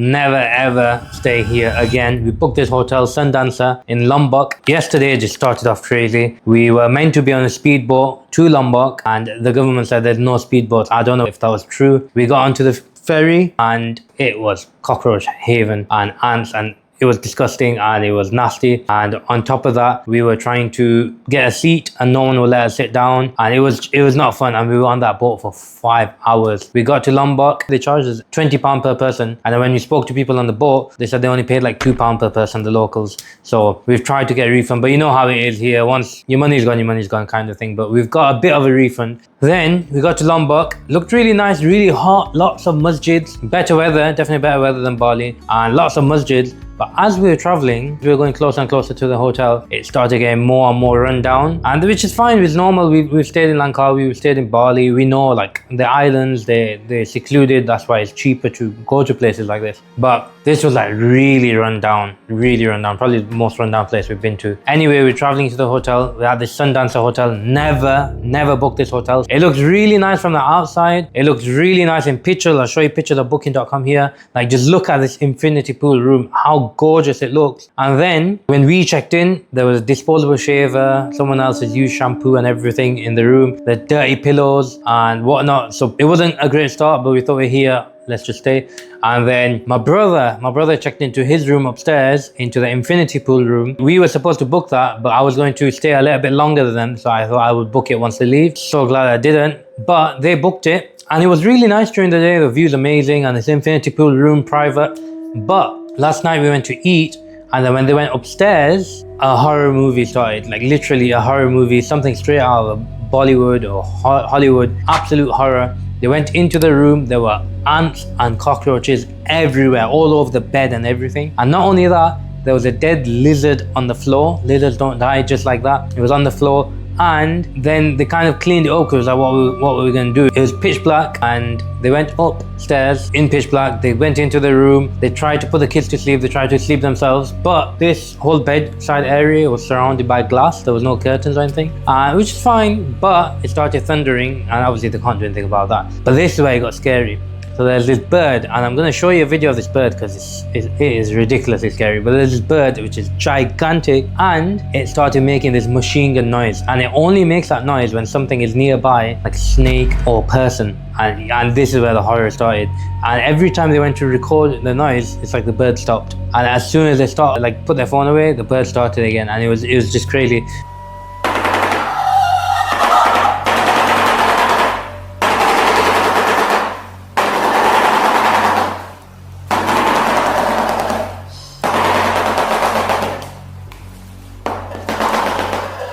never ever stay here again. We booked this hotel, Sundancer, in Lombok. Yesterday it just started off crazy. We were meant to be on a speedboat to Lombok, and the government said there's no speedboats. I don't know if that was true. We got onto the ferry and it was cockroach haven and ants, and it was disgusting and it was nasty. And on top of that, we were trying to get a seat and no one would let us sit down, and it was not fun. And we were on that boat for 5 hours. We got to Lombok. They charged us £20 per person, and then when we spoke to people on the boat, they said they only paid like £2 per person, the locals. So we've tried to get a refund, but you know how it is here. Once your money's gone kind of thing. But we've got a bit of a refund. Then we got to Lombok. Looked really nice, really hot, lots of masjids. Better weather, definitely better weather than Bali, and lots of masjids. But as we were traveling, we were going closer and closer to the hotel, it started getting more and more run down, and which is fine, it's normal. We've stayed in Langkawi, we've stayed in Bali. We know like the islands, they're secluded, that's why it's cheaper to go to places like this. But this was like really run down, probably the most run down place we've been to. Anyway, we're traveling to the hotel. We had this Sundancer hotel. Never booked this hotel. It looks really nice from the outside. It looks really nice in pictures. I'll show you pictures of booking.com here. Like, just look at this infinity pool room, how gorgeous it looks. And then when we checked in, there was a disposable shaver, someone else has used shampoo and everything in the room, the dirty pillows and whatnot. So it wasn't a great start, but we thought we're here, let's just stay. And then my brother checked into his room upstairs, into the infinity pool room. We were supposed to book that, but I was going to stay a little bit longer than them, so I thought I would book it once they leave. So glad I didn't, but they booked it, and it was really nice during the day. The view's amazing, and this infinity pool room private. But last night we went to eat, and then when they went upstairs, a horror movie started. Like literally a horror movie, something straight out of Bollywood or Hollywood, absolute horror. They went into the room, there were ants and cockroaches everywhere, all over the bed and everything. And not only that, there was a dead lizard on the floor. Lizards don't die just like that. It was on the floor. And then they kind of cleaned it up because like, what were we going to do? It was pitch black, and they went upstairs in pitch black. They went into the room. They tried to put the kids to sleep. They tried to sleep themselves. But this whole bedside area was surrounded by glass. There was no curtains or anything, which is fine. But it started thundering, and obviously they can't do anything about that. But this is where it got scary. So there's this bird, and I'm going to show you a video of this bird because it is ridiculously scary. But there's this bird which is gigantic, and it started making this machine gun noise, and it only makes that noise when something is nearby, like a snake or person. And this is where the horror started. And every time they went to record the noise, it's like the bird stopped. And as soon as they started, like put their phone away, the bird started again, and it was just crazy.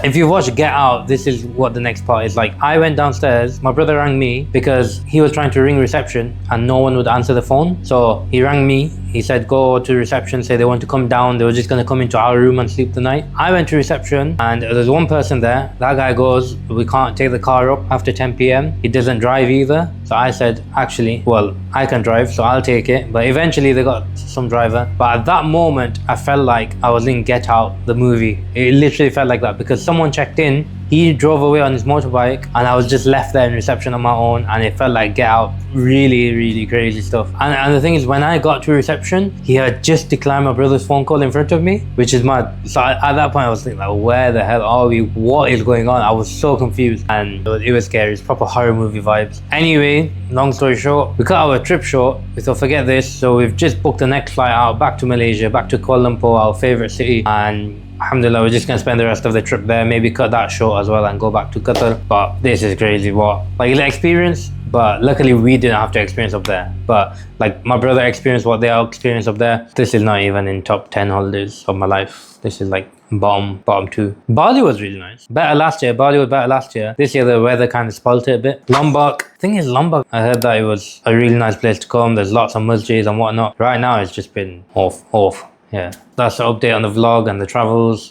If you watch Get Out, this is what the next part is like. I went downstairs, my brother rang me because he was trying to ring reception and no one would answer the phone. So he rang me, he said go to reception, say they want to come down, they were just going to come into our room and sleep the night. I went to reception and there's one person there. That guy goes, we can't take the car up after 10 p.m. He doesn't drive either. So I said, actually, well, I can drive, so I'll take it. But eventually they got some driver. But at that moment, I felt like I was in Get Out, the movie. It literally felt like that because someone checked in, he drove away on his motorbike, and I was just left there in reception on my own, and it felt like Get Out. Really crazy stuff. And the thing is, when I got to reception, he had just declined my brother's phone call in front of me, which is mad. So at that point I was thinking like, where the hell are we? What is going on? I was so confused, and it was scary. It's proper horror movie vibes. Anyway, long story short, we cut our trip short. We thought forget this, so we've just booked the next flight out back to Malaysia, back to Kuala Lumpur, our favorite city, and alhamdulillah, we're just gonna spend the rest of the trip there, maybe cut that short as well and go back to Qatar. But this is crazy. What, like, experience, but luckily we didn't have to experience up there. But like my brother experienced what they all experienced up there. This is not even in top 10 holidays of my life. This is like bottom 2. Bali was really nice. Better last year. Bali was better last year. This year the weather kind of spoilt it a bit. Lombok, thing is Lombok, I heard that it was a really nice place to come. There's lots of masjids and whatnot. Right now it's just been off. Yeah, that's the update on the vlog and the travels.